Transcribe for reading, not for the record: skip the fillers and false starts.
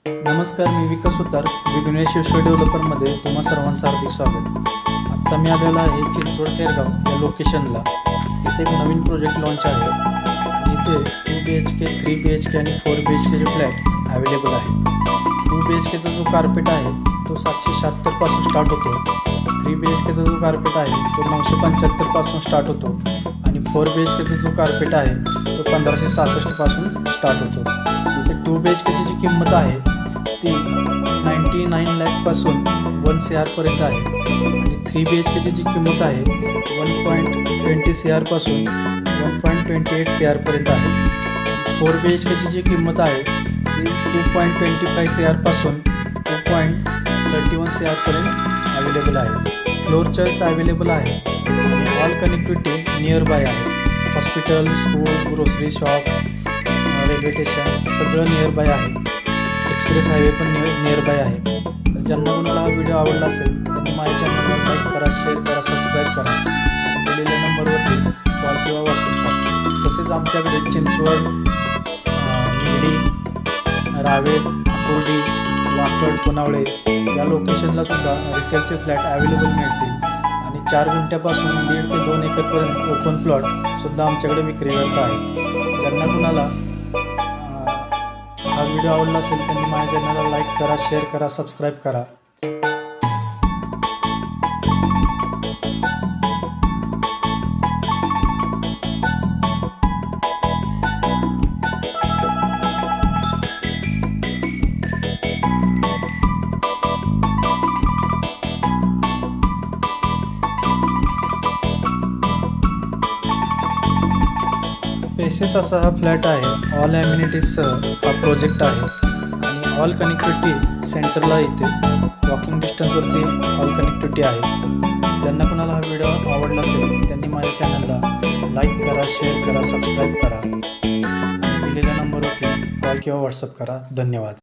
नमस्कार, मी विकास सुतार विघ्नेश शिवसेना डेव्हलपरमध्ये तुम्हा सर्वांचं हार्दिक स्वागत. आत्ता मी आलेलो आहे चिंचवड थेरगाव या लोकेशनला. इथे एक नवीन प्रोजेक्ट लॉन्च आहे आणि इथे 2 BHK, 3 BHK आणि 4 BHKचे फ्लॅट अवेलेबल आहे. 2 BHKचा जो कार्पेट आहे तो 776 पासून स्टार्ट होतो. 3 BHKचा जो कार्पेट आहे तो 975 पासून स्टार्ट होतो आणि 4 BHKचा जो कार्पेट आहे तो 1566 पासून स्टार्ट होतो. इथे 2 BHKची जी किंमत आहे ती 99 लाखपासून 1 CR पर्यंत आहे आणि 3 BHKची जी किंमत आहे 1.20 CR पासून 1.28 CR पर्यंत आहे. 4 BHKची जी किंमत आहे ती 2.25 CR पासून 2.31 CR पर्यंत अवेलेबल आहे. फ्लोर चॉईस अवेलेबल आहे आणि ऑल कनेक्टिव्हिटी नियर बाय आहे. Hospital, school, grocery shop, railway station सगळं नियर बाय आहे. एक्सप्रेस हायवे पण नियर बाय आहे. तर ज्यांना कोणाला हा व्हिडिओ आवडला असेल त्यांनी माझ्या चॅनलला लाईक करा, शेअर करा, सबस्क्राईब करा. दिलेल्या नंबरवरती कॉल किंवा व्हॉट्सअप करा. तसेच आमच्याकडे चिंचवड, निगडी, रावेत, आकुर्डी, वाकड, पुनावळे या लोकेशनला सुद्धा रिसेलचे फ्लॅट अवेलेबल मिळतील आणि 4 गुंठ्यापासून 1.5 ते 2 एकरपर्यंत ओपन प्लॉटसुद्धा आमच्याकडे विक्रीकरता आहेत. ज्यांना कुणाला हा व्हिडिओ आवडला असेल त्यांनी माझ्या चॅनलला लाईक करा, शेअर करा, सबस्क्राईब करा. स्पेसेस असा हा फ्लॅट आहे. ऑल ॲम्युनिटीजसह हा प्रोजेक्ट आहे आणि ऑल कनेक्टिव्हिटी सेंटरला इथे वॉकिंग डिस्टन्सवरती ऑल कनेक्टिव्हिटी आहे. ज्यांना कोणाला हा व्हिडिओ आवडला असेल त्यांनी माझ्या चॅनलला लाईक करा, शेअर करा, सबस्क्राईब करा आणि दिलेल्या नंबरवरती कॉल किंवा व्हॉट्सअप करा. धन्यवाद.